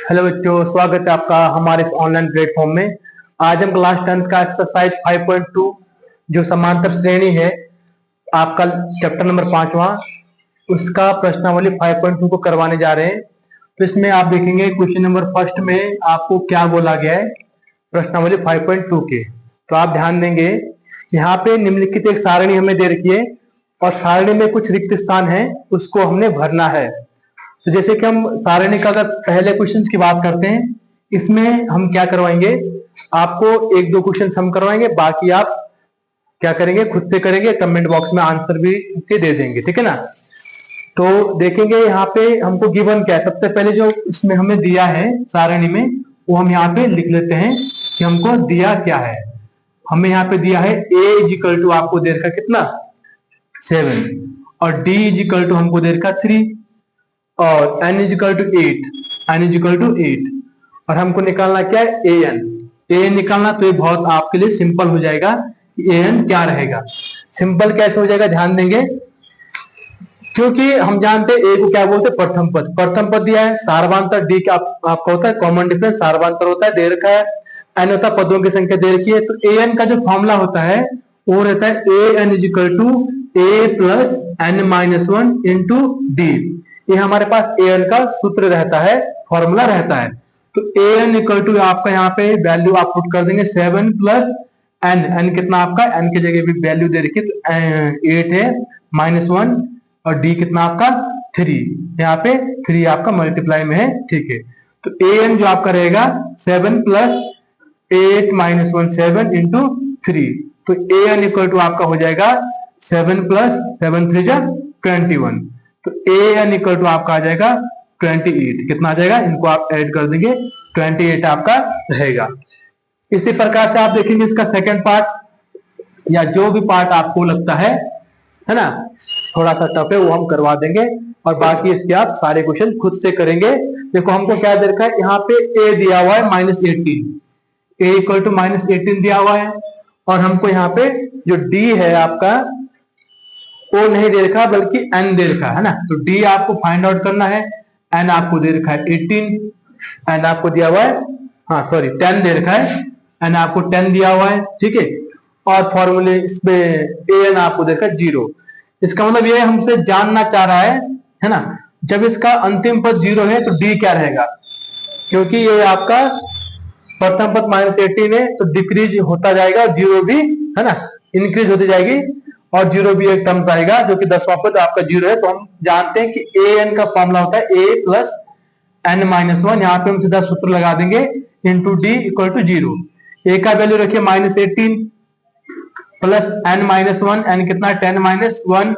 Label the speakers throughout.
Speaker 1: Hello बच्चों, स्वागत है आपका हमारे इस ऑनलाइन प्लेटफॉर्म में। आज हम क्लास 10 का एक्सरसाइज 5.2 जो समांतर श्रेणी है आपका चैप्टर नंबर 5वां, उसका प्रश्नावली 5.2 को करवाने जा रहे हैं। तो इसमें आप देखेंगे क्वेश्चन नंबर फर्स्ट में आपको क्या बोला गया है प्रश्नावली 5.2 के। तो आप ध्यान देंगे, यहाँ पे निम्नलिखित एक सारणी हमें दे रखी है और सारणी में कुछ रिक्त स्थान है, उसको हमने भरना है। तो जैसे कि हम सारणी का अगर पहले क्वेश्चन की बात करते हैं, इसमें हम क्या करवाएंगे, आपको एक दो क्वेश्चन हम करवाएंगे, बाकी आप क्या करेंगे, खुद से करेंगे, कमेंट बॉक्स में आंसर भी के दे देंगे, ठीक है ना। तो देखेंगे यहाँ पे हमको गिवन क्या है। सबसे पहले जो इसमें हमें दिया है सारणी में, वो हम यहाँ पे लिख लेते हैं कि हमको दिया क्या है। हमें यहाँ पे दिया है a इजिकल टू आपको दे रखा कितना 7 और d इजिकल टू हमको दे रखा 3 और n इजिकल टू 8 और हमको निकालना क्या है an निकालना। तो ये बहुत आपके लिए सिंपल हो जाएगा कि an क्या रहेगा। सिंपल कैसे हो जाएगा, ध्यान देंगे, क्योंकि हम जानते हैं a को क्या बोलते हैं, प्रथम पद दिया है। सार्वधातुक d का आपका होता है कॉमन डिफरेंस, सार्वधातुक होता है, दे रखा है। n होता है पदों की संख्या दे रखी है। तो an का जो फॉर्मूला होता है वो रहता है an equal to a plus n minus 1 into D. ये हमारे पास an का सूत्र रहता है, फॉर्मूला रहता है। तो an इक्वल टू आपका यहाँ पे वैल्यू आप पुट कर देंगे 7 प्लस n कितना आपका, n की जगह भी वैल्यू दे रखी है तो 8 है माइनस 1 और d कितना आपका 3, यहाँ पे 3 आपका मल्टीप्लाई में है, ठीक है। तो an जो आपका रहेगा 7 प्लस 8 माइनस 1 7 इंटू 3। तो an इक्वल टू आपका हो जाएगा 7 प्लस 7 3 जा 21। तो an इक्वल टू आपका आ जाएगा 28। कितना आ जाएगा, इनको आप ऐड कर देंगे 28 आपका रहेगा। इसी प्रकार से आप देखेंगे इसका सेकंड पार्ट या जो भी पार्ट आपको लगता है ना थोड़ा सा टफ है, वो हम करवा देंगे और बाकी इसके आप सारे क्वेश्चन खुद से करेंगे। देखो हमको क्या दे रखा है, यहाँ पे a दिया हुआ है -18, a इक्वल टू -18 दिया हुआ है और हमको यहाँ पे जो d है आपका वो नहीं दे रखा बल्कि n दे रखा है ना। तो d आपको फाइंड आउट करना है, n आपको दे रखा है 18, n आपको दिया हुआ है, हाँ सॉरी 10 दे रखा है, n आपको 10 दिया हुआ है, ठीक है। और फॉर्मूले इसमें an आपको दे रखा है 0। इसका मतलब ये हमसे जानना चाह रहा है ना, जब इसका अंतिम पद 0 है तो d क्या रहेगा। क्योंकि ये आपका प्रथम पद -18 है तो डिक्रीज होता जाएगा, 0 भी है ना इंक्रीज होती जाएगी और 0 भी एक टर्म आएगा जो कि 10वां पद आपका 0 है। तो हम जानते हैं कि an का फॉर्मूला होता है a प्लस n माइनस 1। यहाँ पे हम सीधा सूत्र लगा देंगे into D equal to 0। a का वैल्यू रखिए -18 प्लस n माइनस 1, n कितना 10 माइनस 1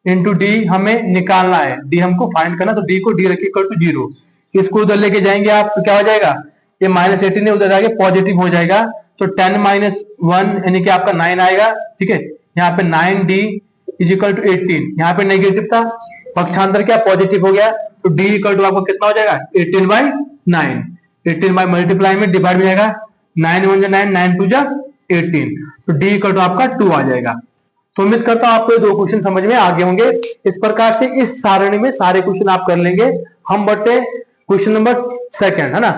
Speaker 1: इंटू डी हमें निकालना है, डी हमको फाइंड करना। तो डी को डी रखिए इक्वल टू 0। इसको उधर लेके जाएंगे आप तो क्या हो जाएगा, ये -18 उधर जाके पॉजिटिव हो जाएगा। तो 10 माइनस 1 यानी कि आपका 9 आएगा, ठीक है। यहाँ पे 9d इज इक्वल टू 18, यहाँ पे नेगेटिव था, पक्षांतर क्या पॉजिटिव हो गया। तो d इक्वल टू आपको कितना हो जाएगा 18/9, 18 बाई मल्टीप्लाई में डिवाइड हो जाएगा, 9 1 9 9 2 18। तो d इक्वल टू आपका 2 आ जाएगा। तो उम्मीद करता हूं आपको ये दो क्वेश्चन समझ में आ गए होंगे। इस प्रकार से इस सारणी में सारे क्वेश्चन आप कर लेंगे। हम बटे क्वेश्चन नंबर सेकंड है ना,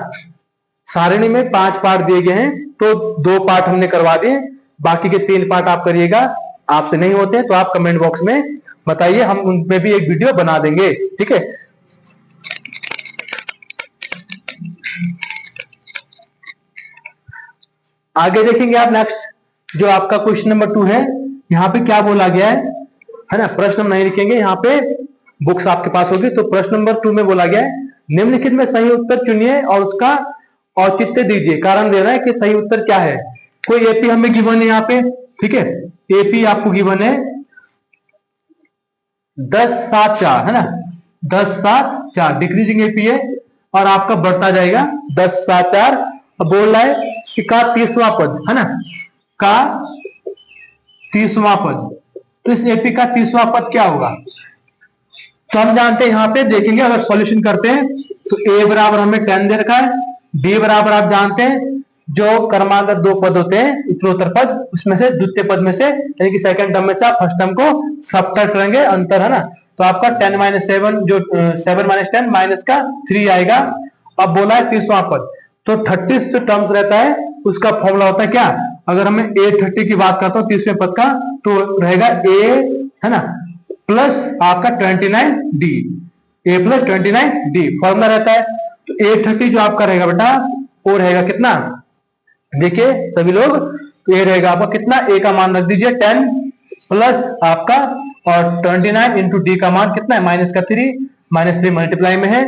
Speaker 1: सारणी में 5 पार्ट दिए गए हैं तो 2 पार्ट हमने करवा दिए, बाकी के 3 पार्ट आप करिएगा। आपसे नहीं होते हैं तो आप कमेंट बॉक्स में बताइए, हम उनपे भी एक वीडियो बना देंगे, ठीक है। आगे देखेंगे आप नेक्स्ट जो आपका क्वेश्चन नंबर 2 है, यहाँ पे क्या बोला गया है ना। प्रश्न हम नहीं लिखेंगे, यहाँ पे बुक्स आपके पास होगी। तो प्रश्न नंबर 2 में बोला गया है निम्नलिखित में सही उत्तर चुनिए और उसका औचित्य दीजिए। कारण दे रहा है कि सही उत्तर क्या है। कोई एपी हमें गिवन है यहाँ पे, ठीक है। एपी आपको गिवन है 10 7 4 है ना, 10 7 4 डिक्रीजिंग एपी है और आपका बढ़ता जाएगा 10 7 4। अब बोल रहा है कि का 30वां पद है ना, का 30वां पद। तो इस एपी का 30वां पद क्या होगा। तो हम जानते हैं, यहाँ पे देखेंगे अगर सॉल्यूशन करते हैं तो a बराबर हमें 10 दे रखा है, d बराबर आप जानते हैं जो क्रमागत 2 पद होते हैं उत्तरोत्तर पद, उसमें से द्वितीय पद में से यानी कि सेकंड टर्म में से आप फर्स्ट टर्म को सबट्रैक्ट करेंगे, अंतर है ना। तो आपका 10 - 7 जो 7 - 10 माइनस का 3 आएगा अब बोला है 30वां पद, तो 30 जो टर्म्स रहता है उसका फॉर्मूला होता है क्या, अगर हमें A30 की बात करता हूँ 30वें पद का, तो रहेगा A, है ना, प्लस आपका 29D, A plus 29D formula रहता है। तो A30 जो आपका रहेगा बेटा वो रहेगा कितना, देखिए सभी लोग, तो ये रहेगा आपका कितना, A का मान रख दीजिए 10 प्लस आपका, और 29 इंटू डी का मान कितना है, माइनस का 3, माइनस 3 मल्टीप्लाई में है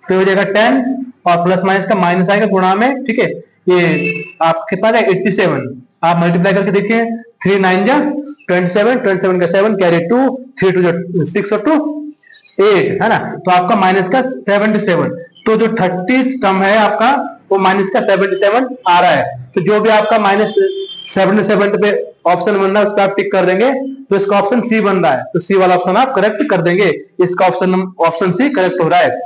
Speaker 1: तो हो जाएगा 10, और प्लस माइनस का माइनस आएगा गुणा में, ठीक है, ये आप कितना जाएगा 87, आप मल्टीप्लाई करके देखिए, 3 9 जा 27, 27 का 7 कैरी 2, 3 2 6 और 2 8, है ना, तो आपका माइनस का 77, तो जो 30 टर्म है आपका वो माइनस का 77 आ रहा है। तो जो भी आपका माइनस 77 पे ऑप्शन बन रहा है उसका आप टिक कर देंगे, तो इसका ऑप्शन सी बन रहा है, तो सी वाला ऑप्शन आप करेक्ट कर देंगे, इसका ऑप्शन सी करेक्ट हो रहा है।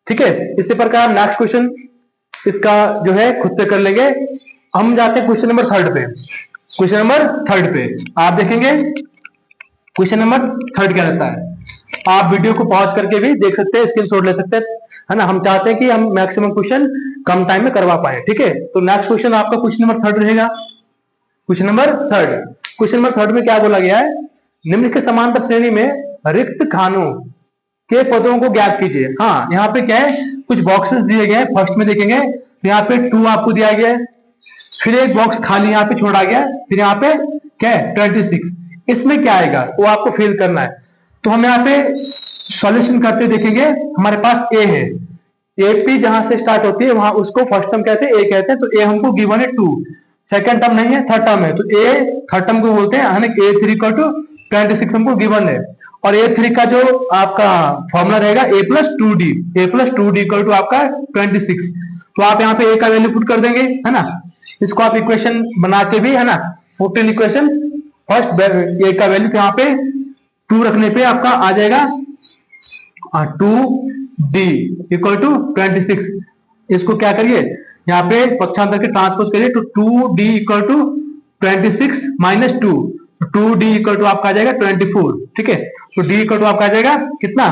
Speaker 1: ठीक है, इसी प्रकार नेक्स्ट क्वेश्चन इसका जो है खुद से कर लेंगे। हम जाते हैं क्वेश्चन नंबर 3 पे। क्वेश्चन नंबर 3 पे आप देखेंगे क्वेश्चन नंबर 3 क्या रहता है, आप वीडियो को पॉज करके भी देख सकते हैं, स्क्रीनशॉट ले सकते हैं, है ना, हम चाहते हैं कि हम मैक्सिमम क्वेश्चन कम टाइम में करवा पाए। ठीक है, तो नेक्स्ट क्वेश्चन आपका क्वेश्चन नंबर 3 रहेगा। क्वेश्चन नंबर 3, क्वेश्चन नंबर 3 में क्या बोला गया है, निम्न के समांतर श्रेणी में रिक्त खानों के पदों को ज्ञात कीजिए। हाँ, यहाँ पे क्या है, कुछ बॉक्सेस दिए गए हैं, फर्स्ट में देखेंगे तो यहाँ पे 2 आपको दिया गया है, फिर एक बॉक्स खाली यहाँ पे छोड़ा गया, फिर यहाँ पे क्या है 26, इसमें क्या आएगा वो आपको फिल करना है। तो हम यहाँ पे सॉल्यूशन करते देखेंगे, हमारे पास ए है, एपी जहां से स्टार्ट होती है वहां उसको फर्स्ट टर्म कहते हैं, ए कहते हैं, तो ए हमको गिवन है 2, सेकंड टर्म नहीं है, थर्ड टर्म है, तो ए थर्ड टर्म को बोलते हैं, A3 इक्वल टू 26 हमको गिवन है, और A3 का जो आपका फॉर्मूला रहेगा A plus 2D, A plus 2D equal to आपका 26, तो आप यहाँ पे A का वैल्यू पुट कर देंगे, है ना, इसको आप इक्वेशन बना के भी, है ना, 14 इक्वेशन, फर्स्ट A का वैल्यू यहाँ पे 2 रखने पे आपका आ जाएगा 2D इक्वल टू 26, इसको क्या करिए यहाँ पे पक्षांतर के ट्रांसपोज करिए, तो 2D equal to 26 minus 2, 2D equal to आपका आ जाएगा 24। ठीक है, तो D इक्वल टू आपका आ जाएगा कितना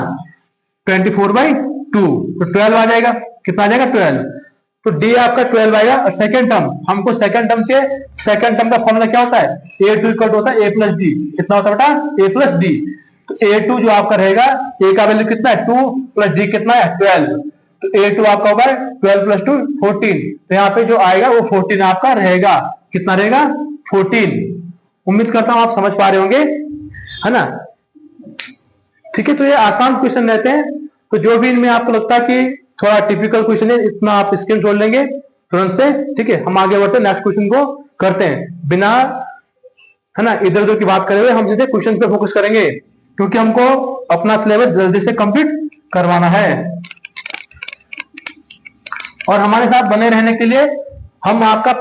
Speaker 1: 24/2, तो 12 आ जाएगा, कितना आ जाएगा 12, तो D आपका 12 आएगा। और सेकंड टर्म, हमको सेकंड टर्म से, सेकंड टर्म का फॉर्मूला क्या होता है, A2 इक्वल टू होता है A प्लस D, कितना होता है बेटा A प्लस D, तो A2 जो आपका रहेगा, A का वैल्यू कितना है 2 प्लस D कितना है 12, तो A2 आपका होगा 12 प्लस 2 14, तो यहाँ पे जो आएगा वो 14 आपका रहेगा, कितना रहेगा 14। उम्मीद करता हूं आप समझ पा रहे होंगे, है ना। ठीक है, तो ये आसान क्वेश्चन रहते हैं, तो जो भी इनमें आपको लगता है कि थोड़ा टिपिकल क्वेश्चन है, इतना आप स्क्रीन छोड़ लेंगे तुरंत से। ठीक है, हम आगे बढ़ते हैं, नेक्स्ट क्वेश्चन को करते हैं, बिना, है ना, इधर उधर की बात करे हुए हम सीधे क्वेश्चन पे फोकस करेंगे, क्योंकि हमको अपना सिलेबस जल्दी से कंप्लीट करवाना है। और हमारे साथ बने रहने के लिए हम आपका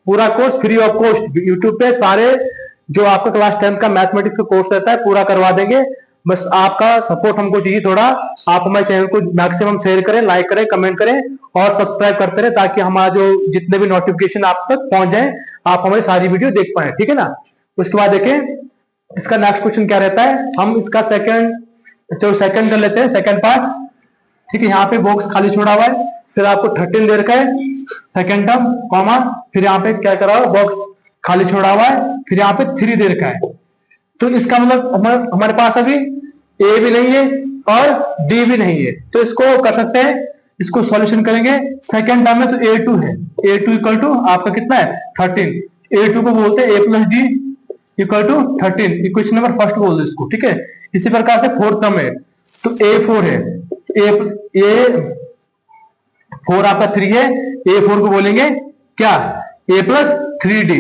Speaker 1: पूरा course free of cost YouTube पे सारे जो आपका क्लास 10 का मैथमेटिक्स का कोर्स रहता है पूरा करवा देंगे। बस आपका सपोर्ट हमको चाहिए थोड़ा, आप हमारे चैनल को मैक्सिमम शेयर करें, लाइक करें, कमेंट करें और सब्सक्राइब करते रहे, ताकि हमारा जो जितने भी नोटिफिकेशन आप तक पहुंच जाए, आप हमारी सारी वीडियो देख पाए। ठीक है ना। उसके बाद देखें इसका नेक्स्ट क्वेश्चन क्या रहता है, हम इसका सेकंड कर लेते हैं, सेकंड पार्ट। ठीक है, यहाँ पे बॉक्स खाली छोड़ा हुआ है, फिर आपको 13 दे रखा है सेकंड टर्म, कॉमा, फिर यहाँ पे क्या करा हुआ, बॉक्स खाली छोड़ा हुआ है, फिर यहाँ पे 3 दे रखा है। तो इसका मतलब हमारे पास अभी ए भी नहीं है और डी भी नहीं है, तो इसको कर सकते हैं, इसको सॉल्यूशन करेंगे। सेकंड टर्म में तो A2 है, A2 इक्वल टू आपका कितना है 13, A2 को बोलते हैं A plus D equal to 13, equation number first बोलते हैं इसको। ठीक है, इसी प्रकार से फोर्थ टर्म है तो A4 है, A4 आपका 3 है, A4 को बोलेंगे क्या A plus 3D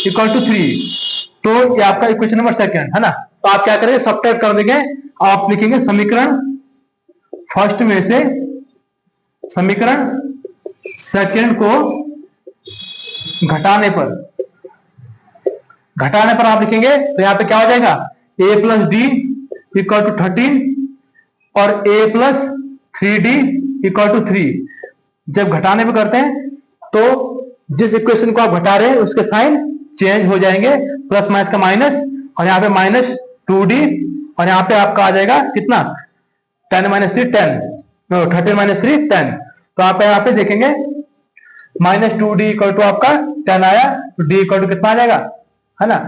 Speaker 1: equal to 3, तो ये आपका इक्वेशन नंबर सेकंड है ना। तो आप क्या करेंगे, सब्ट्रैक्ट कर देंगे, आप लिखेंगे समीकरण फर्स्ट में से समीकरण सेकंड को घटाने पर आप लिखेंगे, तो यहां पे क्या हो जाएगा A plus D equal to 13 और A plus 3D equal to 3। जब घटाने पे करते हैं तो जिस इक्वेशन को आप घटा रहे हैं उसके साइन चेंज हो जाएंगे, प्लस माइनस का माइनस, और यहाँ पे माइनस 2D, और यहाँ पे आपका आ जाएगा कितना 10 माइनस 3 10, 13 माइनस 3 10, तो आप यहाँ पे देखेंगे -2d इक्वल टू आपका 10 आया, तो d इक्वल टू कितना आ जाएगा, है ना,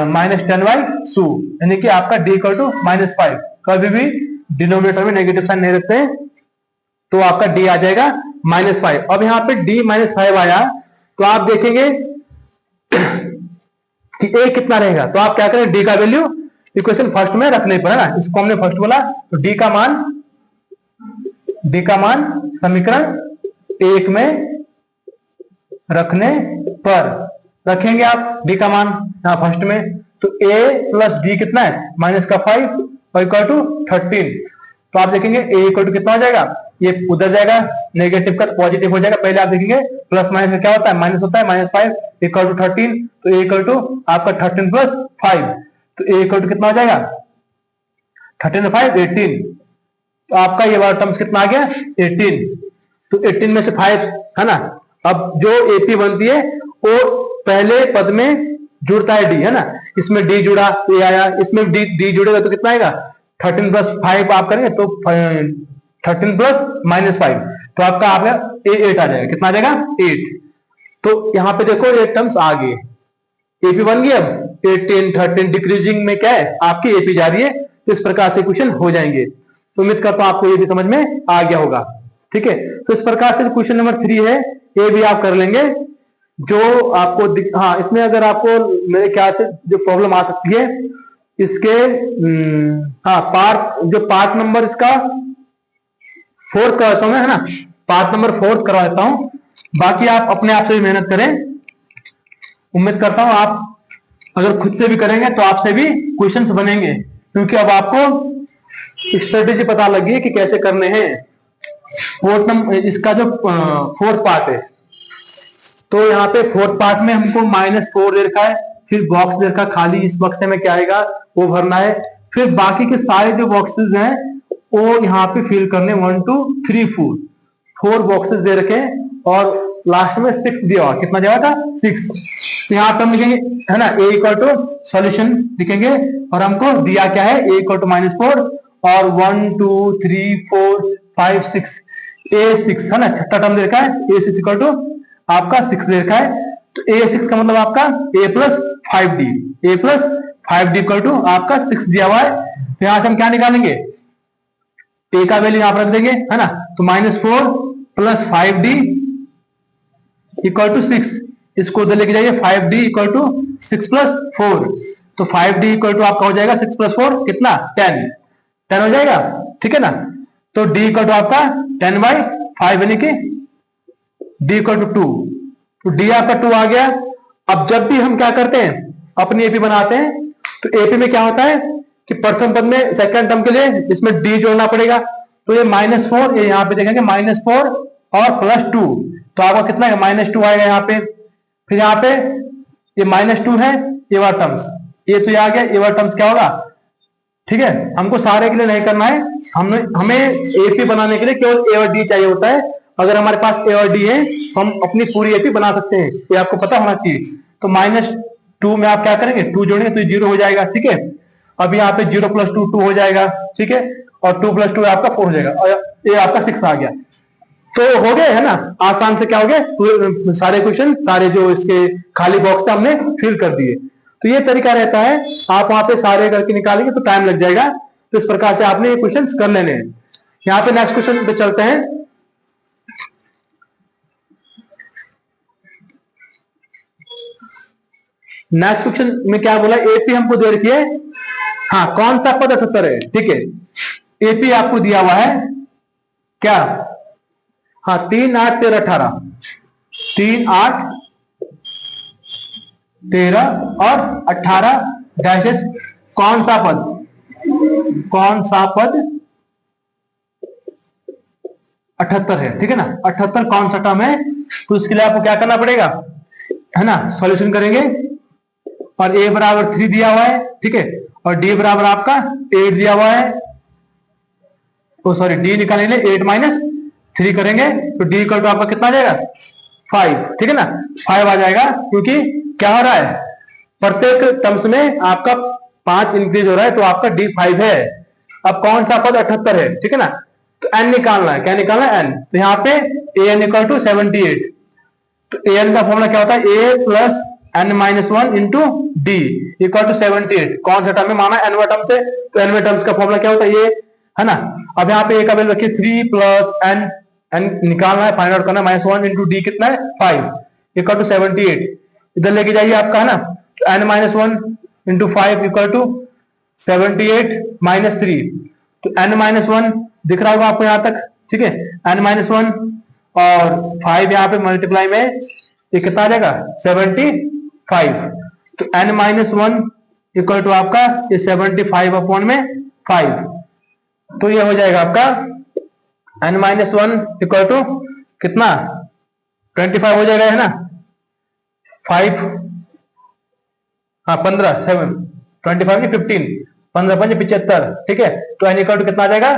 Speaker 1: -10/2, यानी कि आपका d इक्वल टू -5। कभी भी डिनोमिनेटर में नेगेटिव साइन नहीं रखते हैं, तो आपका d आ जाएगा -5। अब यहाँ पे d -5 आया, तो आप देखेंगे कि a कितना रहेगा, तो आप क्या करें, d का वैल्यू इक्वेशन फर्स्ट में रखने पर, है ना, इसको हमने फर्स्ट बोला, तो d का मान समीकरण 1 में रखने पर रखेंगे आप d का मान यहां फर्स्ट में, तो a प्लस d कितना है, -5 और इक्वल टू 13। तो आप देखेंगे a इक्वल टू कितना हो जाएगा, ये उधर जाएगा, नेगेटिव का पॉजिटिव हो जाएगा। पहले आप देखेंगे प्लस माइनस में क्या होता है, माइनस होता है, -5 इक्वल टू 13, तो a इक्वल टू आपका 13 + 5, तो a इक्वल टू कितना हो जाएगा, 13 + 5 18। तो आपका ये वाला टर्म्स कितना आ गया, 18। तो 18 में से 5, है ना, अब जो AP बनती है वो पहले पद में जुड़ता है d, है ना, इसमें d जुड़ा तो ये आया, इसमें d जुड़ेगा तो कितना आएगा, 13 + 5 आप करेंगे तो 13 + -5, तो आपका आ गया 8 आ जाएगा, कितना आ जाएगा, 8। तो यहाँ पे देखो ये टर्म्स आ गए, AP बन गई। अब 18 13 डिक्रीजिंग में क्या है, आपकी AP जा रही है, तो इस प्रकार से क्वेश्चन हो जाएंगे। तो उम्मीद करता हूं आपको ये भी समझ में आ गया होगा, ठीक है। तो इस प्रकार से क्वेश्चन नंबर 3 है, ये भी आप कर लेंगे। जो आपको हाँ, इसमें अगर आपको मेरे ख्याल से जो प्रॉब्लम आ सकती है इसके हाँ पार्ट नंबर इसका 4 करवाता हूं मैं, है ना, पार्ट नंबर 4 करवा देता हूं। बाकी आप अपने आप से भी मेहनत करें, उम्मीद करता हूं आप अगर खुद से भी करेंगे तो आपसे भी क्वेश्चंस बनेंगे, क्योंकि अब आपको स्ट्रेटेजी पता लगी है कि कैसे करने हैं। फोर्थ नंबर इसका जो 4th पार्ट है, तो यहाँ पे 4th पार्ट में हमको -4 दे रखा है, फिर बॉक्स दे रखा खाली, इस बक्से में क्या आएगा वो भरना है, फिर बाकी के सारे जो बॉक्सेस हैं वो यहाँ पे फिल करने, 1 2 3 4 बॉक्सेस दे रखे हैं, और लास्ट में 6 दिया हुआ, कितना दिया था, 6। तो यहाँ पे हम लिखेंगे, है ना, a इक्वल टू सोल्यूशन लिखेंगे, और हमको दिया क्या है, a इक्वल टू -4 और 1 2 3 4 5 6, a6, है ना, छठा टर्म दे रखा है, a6 इक्वल टू आपका 6 दे रखा है। तो a6 का मतलब आपका a + 5d, a + 5d equal to आपका 6 दिया हुआ है। तो यहां से हम क्या निकालेंगे, a का वैल्यू यहां पर रख देंगे, है ना, तो -4 + 5d इक्वल टू 6, इसको उधर लेके जाइए, 5d इक्वल टू 6 + 4, तो 5d इक्वल टू आपका हो जाएगा 6 + 4 कितना, 10 हो जाएगा, ठीक है ना। तो d इक्वल टू आपका 10/5, यानी कि d इक्वल टू 2, तो d आपका 2 आ गया। अब जब भी हम क्या करते हैं, अपनी एपी बनाते हैं, तो एपी में क्या होता है कि प्रथम पद में सेकंड टर्म के लिए इसमें d जोड़ना पड़ेगा, तो ये -4, ये यहाँ पे देखेंगे -4 और +2, तो आपका कितना है, -2 आएगा यहाँ पे। फिर यहाँ पे ये -2 है, ये वाला टर्म्स, ये तो ये आ गया, ये वाला टर्म्स क्या होगा, ठीक है। हमको सारे के लिए नहीं करना है, हमें एपी बनाने के लिए केवल a और d चाहिए होता है। अगर हमारे पास a और d है तो हम अपनी पूरी एपी बना सकते हैं, ये आपको पता होना चाहिए। तो -2 में आप क्या करेंगे, 2 जोड़ेंगे तो 0 हो जाएगा, ठीक है। अब यहाँ पे 0 + 2 2 हो जाएगा, ठीक है, और 2 + 2 आपका 4 हो जाएगा, और ये आपका 6 आ गया। तो हो गए, है ना, आसान से क्या हो गए, सारे क्वेश्चन, सारे जो इसके खाली बॉक्स थे हमने फिल कर दिए। तो ये तरीका रहता है, आप वहां पे सारे करके निकालेंगे तो टाइम लग जाएगा। तो इस प्रकार से आपने ये क्वेश्चन कर लेने हैं। यहाँ पे नेक्स्ट क्वेश्चन पे चलते हैं। नेक्स्ट क्वेश्चन में क्या बोला, एपी हमको दे रखी है, हाँ, कौन सा पद 78 है, ठीक है। एपी आपको दिया हुआ है क्या, हाँ, 3 8 13 18, 3 8 13 और 18 डैशेस, कौन सा पद 78 है, ठीक है ना। 78 कौन सा टर्म है, तो उसके लिए आपको क्या करना पड़ेगा, है ना, सॉल्यूशन करेंगे, और a बराबर 3 दिया हुआ है, ठीक है, और d बराबर आपका 8 दिया हुआ है, तो सॉरी d निकालेंगे 8 - 3 करेंगे, तो d इक्वल टू आपका कितना आ जाएगा, 5, ठीक है ना, 5 आ जाएगा। क्योंकि क्या हो रहा है, प्रत्येक टर्म्स में आपका 5 इंक्रीज हो रहा है, तो आपका d 5 है। अब कौन सा पद 78 है, ठीक है ना, तो एन निकालना है, क्या निकालना है? एन। तो यहाँ पे ए एन इक्वल टू 78। तो ए एन का फॉर्मूला क्या होता है? A plus N minus one into D equal to 78। कौन सा टर्म में माना? एनवा टर्म से। तो एनवे टर्म्स का फॉर्मूला क्या होता है? ये है ना। अब यहाँ पे ए का वैल्यू रखिए 3 प्लस एन, एन निकालना है, फाइंड आउट करना है, माइनस वन इंटू डी कितना है? 5 इक्वल टू 78। इधर लेके जाइए आपका, है ना। तो N minus one into 5 equal to 78 minus 3। तो एन माइनस वन दिख रहा होगा आपको यहाँ तक, ठीक है। एन माइनस वन और 5 यहाँ पे मल्टीप्लाई में ये कितना आ जाएगा? 75। तो N minus one equal to आपका ये 75 अपॉन में 5। तो ये हो जाएगा आपका N minus one equal to कितना? 25 हो जाएगा, है ना। 5 हाँ 15 7 25 नहीं 15, 15 5 75, ठीक है। तो एन इक्वल टू कितना आ जाएगा?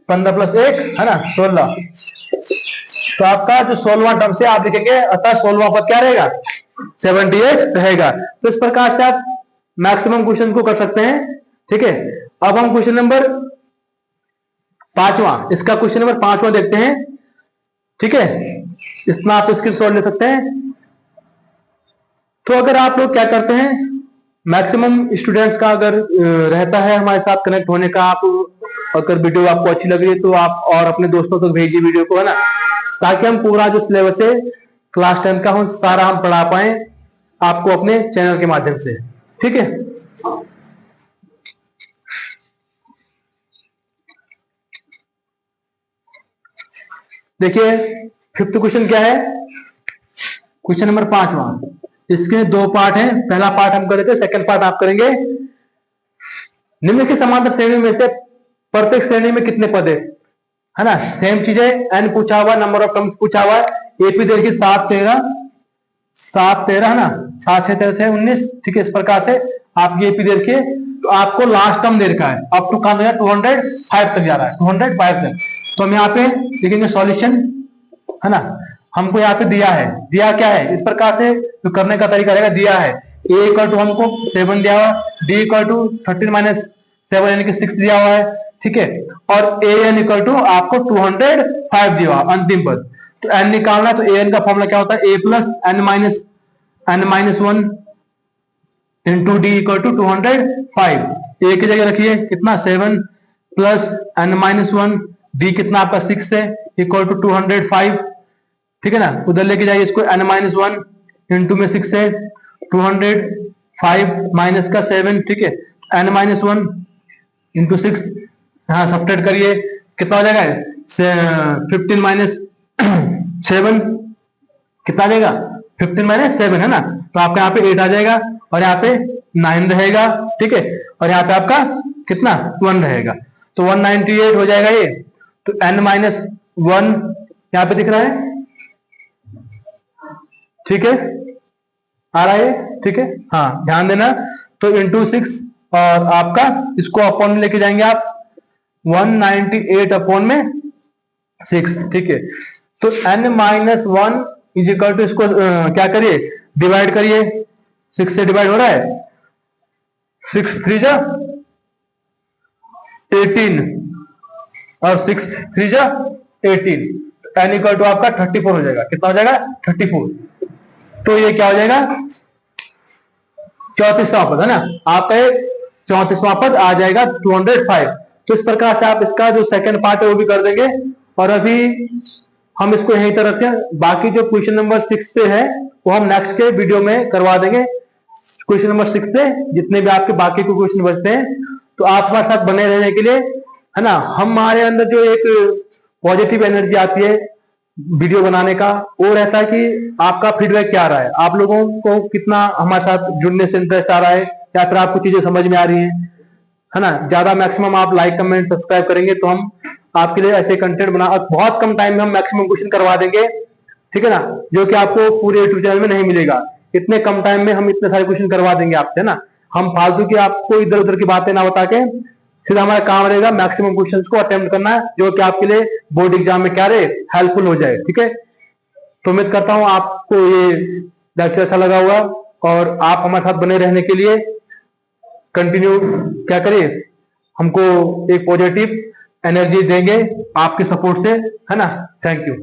Speaker 1: 15 प्लस 1 है ना 16। तो आपका जो 16वां टर्म से आप लिखेंगे, अतः 16वां पद क्या रहेगा? 78 रहेगा। तो इस प्रकार से आप मैक्सिमम क्वेश्चन को कर सकते हैं, ठीक है। अब हम क्वेश्चन नंबर 5वां, इसका क्वेश्चन नंबर 5वां देखते हैं, ठीक है। इसमें आप स्क्रीनशॉट ले सकते हैं। तो अगर आप लोग क्या करते हैं, मैक्सिमम स्टूडेंट्स का अगर रहता है हमारे साथ कनेक्ट होने का, आप अगर वीडियो आपको अच्छी लग रही है तो आप और अपने दोस्तों तक भेजिए वीडियो को, है ना, ताकि हम पूरा जो सिलेबस है क्लास 10 का सारा हम पढ़ा पाए आपको अपने चैनल के माध्यम से, ठीक है। देखिए फिफ्थ क्वेश्चन क्या है? क्वेश्चन नंबर 5वां। इसके दो पार्ट हैं, पहला पार्ट हम करेंगे, सेकंड पार्ट आप करेंगे। निम्नलिखित समांतर श्रेणी में से प्रत्येक श्रेणी में कितने पद है ना। सेम चीज है, एन पूछा हुआ, नंबर ऑफ टर्म्स पूछा हुआ है। एपी देखिए 7 13 7 13 है ना, 7 6 13 6 19, ठीक है। इस प्रकार से आप ये एपी देखिए, तो आपको लास्ट टर्म दे रखा है अप टू कहां 205 तक जा रहा है, 205 तक। तो हम यहाँ पे देखेंगे सॉल्यूशन, है ना। हमको यहाँ पे दिया है, दिया क्या है, इस प्रकार से तो करने का तरीका रहेगा। दिया है ए इक्वल टू हमको 7 दिया हुआ है, डी इक्वल टू 13 माइनस 7 यानी कि 6 दिया हुआ है, ठीक है। और ए एन इक्वल टू आपको 205 दिया हुआ अंतिम पद। तो एन निकालना है, तो ए एन का फॉर्मूला क्या होता है? A plus N minus one into D equal to 205। A की जगह रखिए कितना? 7 plus N minus one, D कितना आपका 6 है, इक्वल टू 205, ठीक है ना। उधर लेके जाइए इसको, एन माइनस वन इंटू में 6 है, 205 माइनस का 7, ठीक है। एन माइनस वन इंटू 6, हाँ सब्ट्रैक्ट करिए, कितना हो जाएगा? 15 माइनस 7 कितना आ जाएगा? 15 माइनस 7 है ना। तो आपका यहाँ पे 8 आ जाएगा और यहाँ पे 9 रहेगा, ठीक है। और यहाँ पे आपका कितना? 1 रहेगा। तो 198 हो जाएगा ये। तो n माइनस 1 यहाँ पे दिख रहा है, ठीक है, आ रहा है, ठीक है, हाँ ध्यान देना। तो इंटू 6 और आपका इसको अपॉन में लेके जाएंगे आप, 198 अपॉन में 6, ठीक है। तो n minus 1 is equal to, इसको क्या करिए? डिवाइड करिए, 6 से डिवाइड हो रहा है, 6 3 जा 18 और 6 3 जा 18, n इक्वल टू आपका 34 हो जाएगा। कितना हो जाएगा? 34। तो ये क्या हो जाएगा? 34वां पद, है ना। आपका 34वां पद आ जाएगा 205। तो इस प्रकार से आप इसका जो सेकंड पार्ट है वो भी कर देंगे। और अभी हम इसको यहीं तक रखते हैं, बाकी जो क्वेश्चन नंबर 6 से है वो हम नेक्स्ट के वीडियो में करवा देंगे। क्वेश्चन नंबर 6 से जितने भी आपके बाकी के क्वेश्चन बचते हैं, तो आप हमारे साथ बने रहने के लिए, है ना, हमारे अंदर जो एक पॉजिटिव एनर्जी आती है वीडियो बनाने का, वो रहता है कि आपका फीडबैक क्या आ रहा है, आप लोगों को कितना हमारे साथ जुड़ने से इंटरेस्ट आ रहा है, या फिर आपको चीजें समझ में आ रही है ना। ज्यादा मैक्सिमम आप लाइक कमेंट सब्सक्राइब करेंगे तो हम आपके लिए ऐसे कंटेंट बना, बहुत कम टाइम में हम मैक्सिमम क्वेश्चन करवा देंगे, ठीक है ना, जो कि आपको पूरे यूट्यूब चैनल में नहीं मिलेगा। इतने कम टाइम में हम इतने सारे क्वेश्चन करवा देंगे आपसे, ना। हम फालतू की आपको इधर उधर की बातें ना बता के, फिर हमारा काम रहेगा मैक्सिमम क्वेश्चंस को अटेम्प्ट करना है, जो कि आपके लिए बोर्ड एग्जाम में क्या रहे, हेल्पफुल हो जाए, ठीक है। तो उम्मीद करता हूं आपको ये लेक्चर अच्छा लगा होगा, और आप हमारे साथ बने रहने के लिए कंटिन्यू क्या करिए, हमको एक पॉजिटिव एनर्जी देंगे आपके सपोर्ट से, है ना। Thank you.